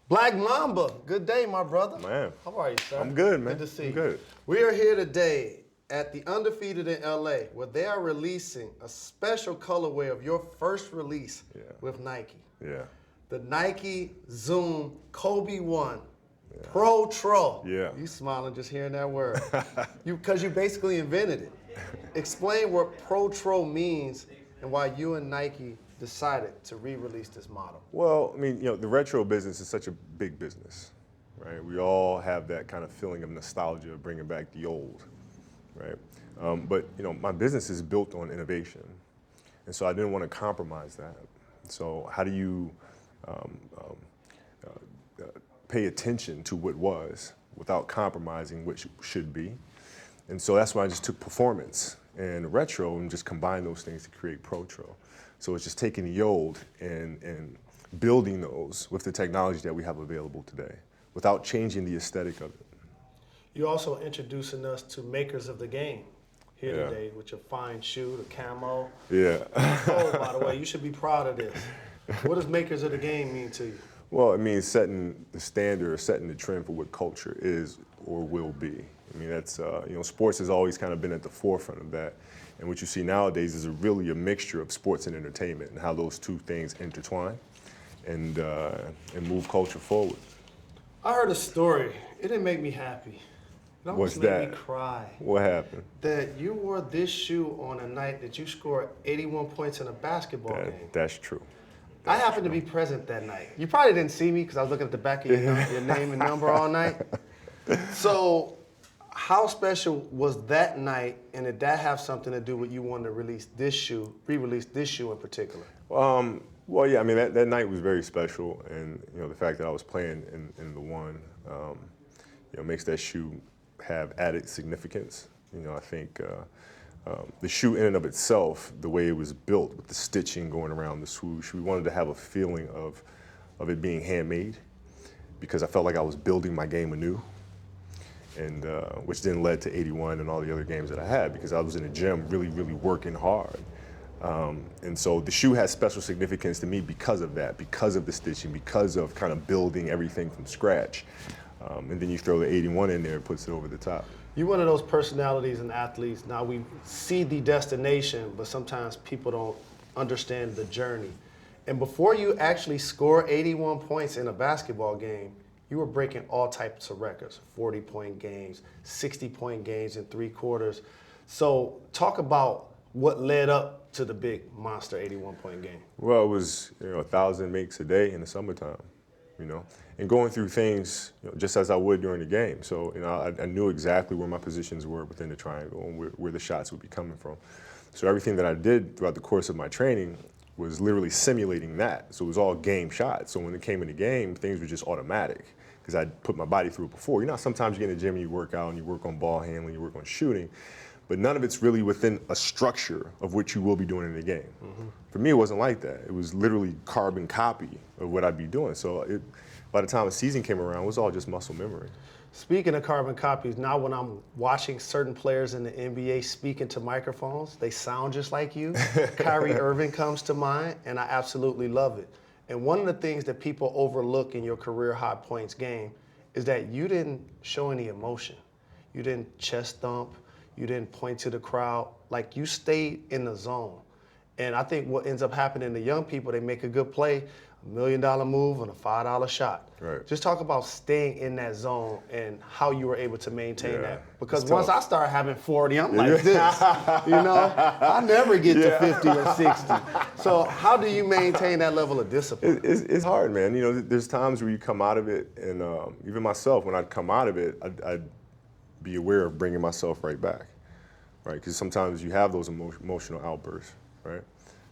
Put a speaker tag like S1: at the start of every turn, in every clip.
S1: Black Mamba, good day, my brother.
S2: Man.
S1: How are you, sir?
S2: I'm good, man.
S1: Good to see you.
S2: Good.
S1: We are here today at the Undefeated in LA, where they are releasing a special colorway of your first release with Nike.
S2: Yeah.
S1: The Nike Zoom Kobe 1 Protro.
S2: Yeah.
S1: You smiling just hearing that word. Because you basically invented it. Explain what Protro means and why you and Nike decided to re-release this model.
S2: Well, I mean, the retro business is such a big business, right? We all have that kind of feeling of nostalgia of bringing back the old, right? But my business is built on innovation, and so I didn't want to compromise that. So how do you pay attention to what was without compromising what should be? And so that's why I just took performance and retro and just combined those things to create Protro. So it's just taking the old and building those with the technology that we have available today without changing the aesthetic of it.
S1: You're also introducing us to makers of the game here today with your fine shoe, the camo.
S2: Yeah.
S1: Oh, by the way, you should be proud of this. What does makers of the game mean to you?
S2: Well, it means setting the standard, or setting the trend for what culture is or will be. I mean, that's, sports has always kind of been at the forefront of that. And what you see nowadays is really a mixture of sports and entertainment and how those two things intertwine and move culture forward.
S1: I heard a story. It didn't make me happy. It almost made me cry.
S2: What happened?
S1: That you wore this shoe on a night that you scored 81 points in a basketball game.
S2: That's true.
S1: I happened to be present that night. You probably didn't see me because I was looking at the back of your name and number all night. So how special was that night, and did that have something to do with you wanting to re-release this shoe in particular?
S2: Well, yeah, I mean, that night was very special, and the fact that I was playing in the one, makes that shoe have added significance. I think the shoe in and of itself, the way it was built with the stitching going around the swoosh, we wanted to have a feeling of it being handmade, because I felt like I was building my game anew. And which then led to 81 and all the other games that I had, because I was in the gym really, really working hard. And so the shoe has special significance to me because of that, because of the stitching, because of kind of building everything from scratch. And then you throw the 81 in there, it puts it over the top.
S1: You're one of those personalities and athletes. Now we see the destination, but sometimes people don't understand the journey. And before you actually score 81 points in a basketball game, you were breaking all types of records, 40-point games, 60-point games in 3 quarters. So talk about what led up to the big monster 81-point game.
S2: Well, it was 1,000 makes a day in the summertime, and going through things just as I would during the game. So I knew exactly where my positions were within the triangle and where the shots would be coming from. So everything that I did throughout the course of my training was literally simulating that. So it was all game shots. So when it came in the game, things were just automatic, because I'd put my body through it before. Sometimes you get in the gym and you work out and you work on ball handling, you work on shooting, but none of it's really within a structure of what you will be doing in the game. Mm-hmm. For me, it wasn't like that. It was literally carbon copy of what I'd be doing. So by the time a season came around, it was all just muscle memory.
S1: Speaking of carbon copies, now when I'm watching certain players in the NBA speak into microphones, they sound just like you. Kyrie Irving comes to mind, and I absolutely love it. And one of the things that people overlook in your career high points game is that you didn't show any emotion. You didn't chest thump. You didn't point to the crowd. Like, you stayed in the zone. And I think what ends up happening to young people, they make a good play, $1 million move on a $5 shot.
S2: Right.
S1: Just talk about staying in that zone and how you were able to maintain that. Because
S2: it's
S1: once
S2: tough.
S1: I start having 40, I'm like this. I never get to 50 or 60. So how do you maintain that level of discipline?
S2: It's hard, man. There's times where you come out of it, and even myself, when I'd come out of it, I'd be aware of bringing myself right back, right? Because sometimes you have those emotional outbursts, right?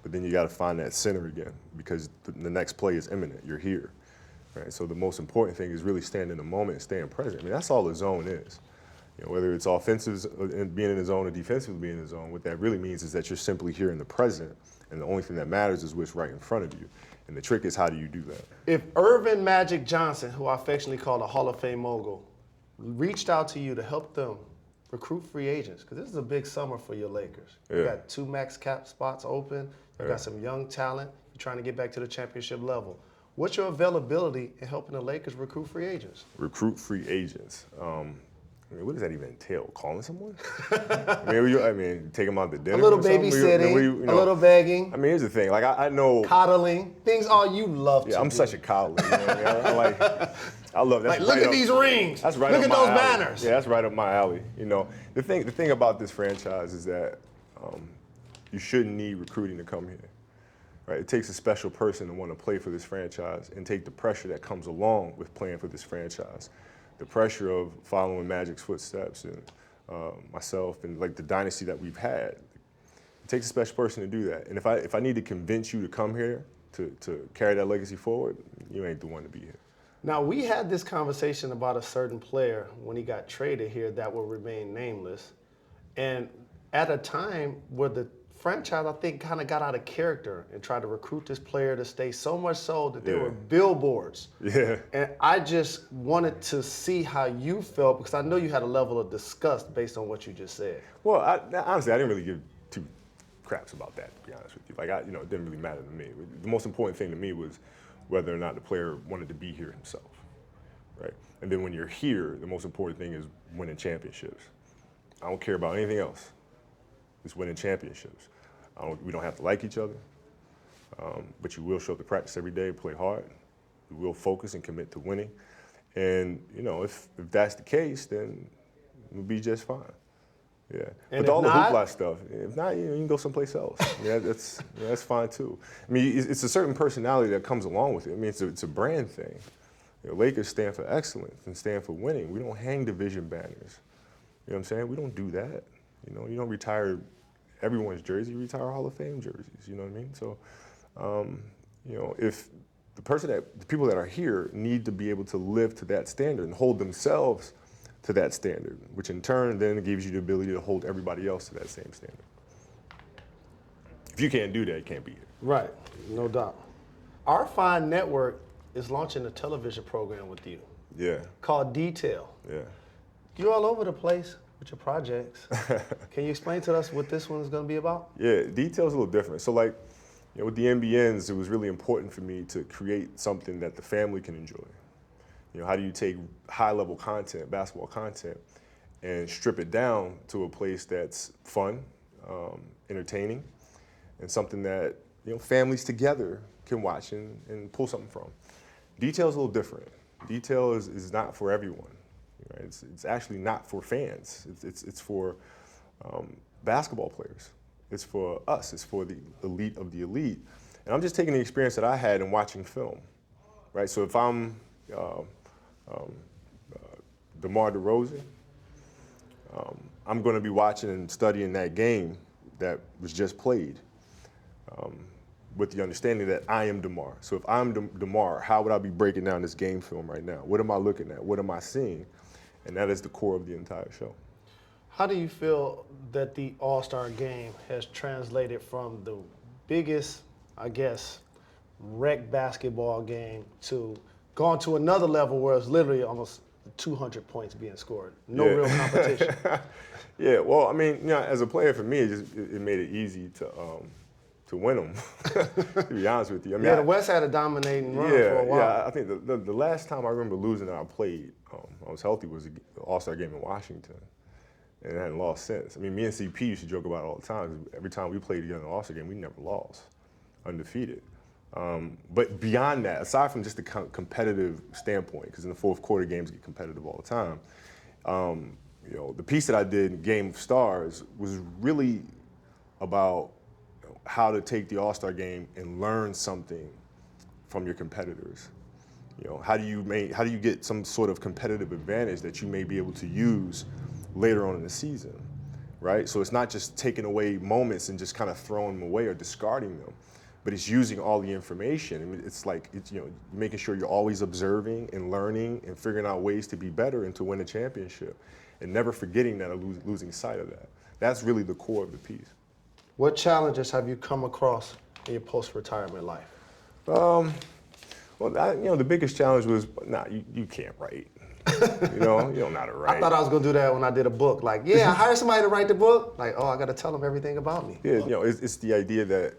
S2: But then you got to find that center again, because the next play is imminent. You're here, right? So the most important thing is really staying in the moment and staying present. I mean, that's all the zone is. Whether it's offensive and being in the zone or defensively being in the zone, what that really means is that you're simply here in the present, and the only thing that matters is what's right in front of you. And the trick is, how do you do that? If
S1: Irvin Magic Johnson, who I affectionately call a Hall of Fame mogul, reached out to you to help them recruit free agents, because this is a big summer for your Lakers. You got 2 max cap spots open. You got some young talent. You're trying to get back to the championship level. What's your availability in helping the Lakers recruit free agents?
S2: Recruit free agents. I mean, what does that even entail? Calling someone? I mean, take them out to dinner.
S1: A little
S2: or something?
S1: babysitting, a little begging.
S2: I mean, here's the thing. Like, I know.
S1: Coddling, things all you love to do.
S2: Yeah, I'm such a coddler. You know what I mean? I love that.
S1: Like, look at these rings.
S2: That's right.
S1: Look
S2: up
S1: at
S2: my
S1: those
S2: alley.
S1: banners.
S2: Yeah, that's right up my alley. You know, the thing about this franchise is that you shouldn't need recruiting to come here. Right? It takes a special person to want to play for this franchise and take the pressure that comes along with playing for this franchise. The pressure of following Magic's footsteps and myself and like the dynasty that we've had. It takes a special person to do that. And if I need to convince you to come here to carry that legacy forward, you ain't the one to be here.
S1: Now, we had this conversation about a certain player when he got traded here that will remain nameless. And at a time where the franchise, I think, kind of got out of character and tried to recruit this player to stay, so much so that there were billboards.
S2: Yeah.
S1: And I just wanted to see how you felt, because I know you had a level of disgust based on what you just said.
S2: Well, honestly, I didn't really give two craps about that, to be honest with you. Like, it didn't really matter to me. The most important thing to me was whether or not the player wanted to be here himself, right? And then when you're here, the most important thing is winning championships. I don't care about anything else. It's winning championships. We don't have to like each other, but you will show up to practice every day, play hard. You will focus and commit to winning. And, if that's the case, then we'll be just fine. Yeah.
S1: And
S2: but all the
S1: not,
S2: hoopla stuff, if not, you can go someplace else. Yeah, that's fine too. I mean, it's a certain personality that comes along with it. I mean, it's a brand thing. Lakers stand for excellence and stand for winning. We don't hang division banners. You know what I'm saying? We don't do that. You don't retire everyone's jersey, you retire Hall of Fame jerseys, you know what I mean? So, if the people that are here need to be able to live to that standard and hold themselves to that standard, which in turn then gives you the ability to hold everybody else to that same standard. If you can't do that, you can't be here.
S1: Right, no doubt. Our fine network is launching a television program with you.
S2: Yeah.
S1: Called Detail.
S2: Yeah.
S1: You're all over the place with your projects. Can you explain to us what this one is going to be about?
S2: Yeah, Detail's a little different. So with the NBNs, it was really important for me to create something that the family can enjoy. How do you take high-level content, basketball content, and strip it down to a place that's fun, entertaining, and something that families together can watch and pull something from. Detail's a little different. Detail is not for everyone. Right? It's actually not for fans. It's for basketball players. It's for us. It's for the elite of the elite. And I'm just taking the experience that I had in watching film. Right? So if I'm DeMar DeRozan, I'm going to be watching and studying that game that was just played with the understanding that I am DeMar. So if I'm DeMar, how would I be breaking down this game film right now? What am I looking at? What am I seeing? And that is the core of the entire show.
S1: How do you feel that the All-Star Game has translated from the biggest, I guess, rec basketball game to gone to another level where it's literally almost 200 points being scored? No real competition.
S2: Yeah, well, I mean, as a player, for me, it made it easy to win them, to be honest with you. I mean,
S1: the West had a dominating run for a while.
S2: Yeah, I think the last time I remember losing that I played, I was healthy, was the All-Star Game in Washington. And I hadn't lost since. I mean, me and CP used to joke about it all the time. Every time we played together in the All-Star Game, we never lost, undefeated. But beyond that, aside from just the competitive standpoint, because in the fourth quarter, games get competitive all the time, the piece that I did in Game of Stars was really about how to take the All-Star Game and learn something from your competitors. How do you get some sort of competitive advantage that you may be able to use later on in the season, right? So it's not just taking away moments and just kind of throwing them away or discarding them, but it's using all the information. I mean, it's making sure you're always observing and learning and figuring out ways to be better and to win a championship, and never forgetting that or losing sight of that. That's really the core of the piece.
S1: What challenges have you come across in your post-retirement life?
S2: Well, the biggest challenge was, you can't write. You don't know how to write.
S1: I thought I was going to do that when I did a book. Like, I hired somebody to write the book. Like, I got to tell them everything about me.
S2: Yeah, it's the idea that,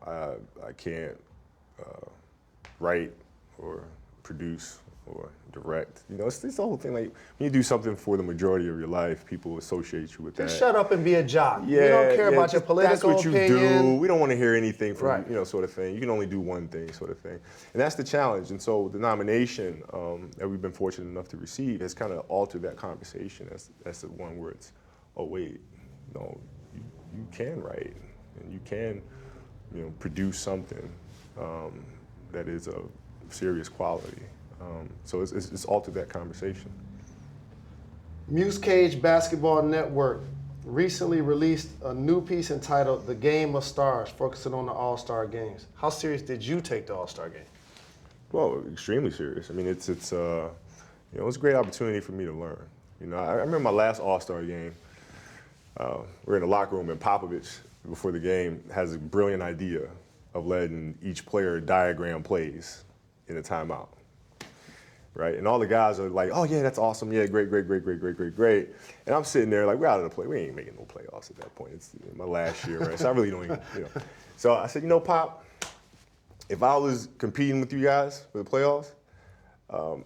S2: I can't write or produce or direct. You know, it's the whole thing. Like when you do something for the majority of your life, people associate you with that.
S1: Just shut up and be a jock.
S2: Yeah,
S1: we don't care about your
S2: that's
S1: political
S2: what you
S1: opinion.
S2: do. We don't want to hear anything from
S1: Right.
S2: you know, sort of thing. You can only do one thing, sort of thing, and that's the challenge. And so the nomination that we've been fortunate enough to receive has kind of altered that conversation. That's the one where it's, oh wait, no, you can write and you can, you know, produce something that is of serious quality. So it's altered that conversation.
S1: Muse Cage Basketball Network recently released a new piece entitled "The Game of Stars," focusing on the All-Star games. How serious did you take the All-Star game?
S2: Well, extremely serious. I mean, it's you know, it's a great opportunity for me to learn. You know, I remember my last All-Star game. We're in the locker room, and Popovich, before the game, has a brilliant idea of letting each player diagram plays in a timeout. Right? And all the guys are like, oh yeah, that's awesome. Yeah, great. And I'm sitting there like, we're out of the play. We ain't making no playoffs at that point. It's my last year, right? So I really don't even, you know. So I said, you know, Pop, if I was competing with you guys for the playoffs,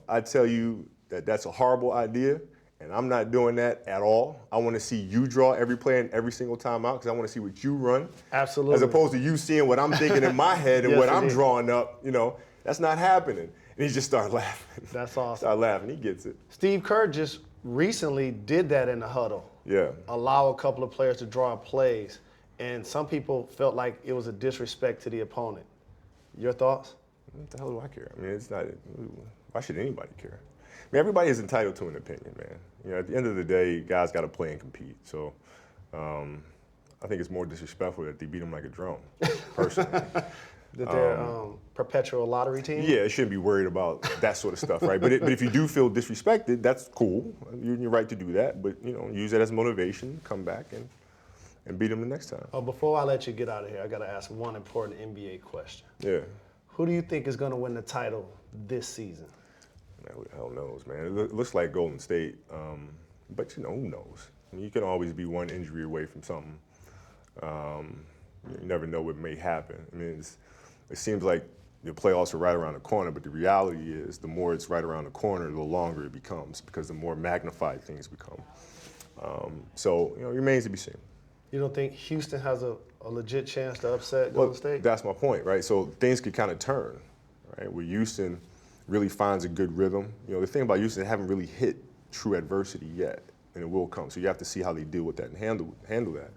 S2: I'd tell you that that's a horrible idea, and I'm not doing that at all. I want to see you draw every play in every single time out because I want to see what you run.
S1: Absolutely.
S2: As opposed to you seeing what I'm thinking in my head and
S1: Yes,
S2: what I'm
S1: indeed.
S2: drawing up, you know, that's not happening. And he just started laughing.
S1: That's awesome.
S2: Started laughing. He gets it.
S1: Steve Kerr just recently did that in the huddle.
S2: Yeah.
S1: Allow a couple of players to draw up plays, and some people felt like it was a disrespect to the opponent. Your thoughts?
S2: What the hell do I care? I mean, it's not. Why should anybody care? I mean, everybody is entitled to an opinion, man. You know, at the end of the day, guys got to play and compete. So, I think it's more disrespectful that they beat them like a drum, personally.
S1: That they're perpetual lottery team?
S2: Yeah, it shouldn't be worried about that sort of stuff, right? But if you do feel disrespected, that's cool. You're in your right to do that. But you know, use that as motivation. Come back and beat them the next time.
S1: Oh, before I let you get out of here, I got to ask one important NBA question.
S2: Yeah.
S1: Who do you think is going to win the title this season?
S2: Man, who the hell knows, man? It looks like Golden State, but you know, who knows? I mean, you can always be one injury away from something. You never know what may happen. I mean, it seems like the playoffs are right around the corner, but the reality is the more it's right around the corner, the longer it becomes because the more magnified things become. So, you know, it remains to be seen.
S1: You don't think Houston has a legit chance to upset Golden State?
S2: That's my point, right? So things could kind of turn, right? Where Houston really finds a good rhythm. You know, the thing about Houston, they haven't really hit true adversity yet, and it will come. So you have to see how they deal with that and handle that.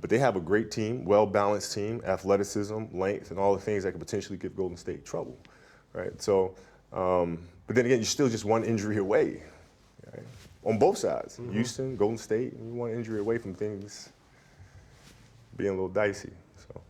S2: But they have a great team, well-balanced team, athleticism, length, and all the things that could potentially give Golden State trouble, right? So, but then again, you're still just one injury away, right? On both sides, Houston, Golden State, and you're one injury away from things being a little dicey. So.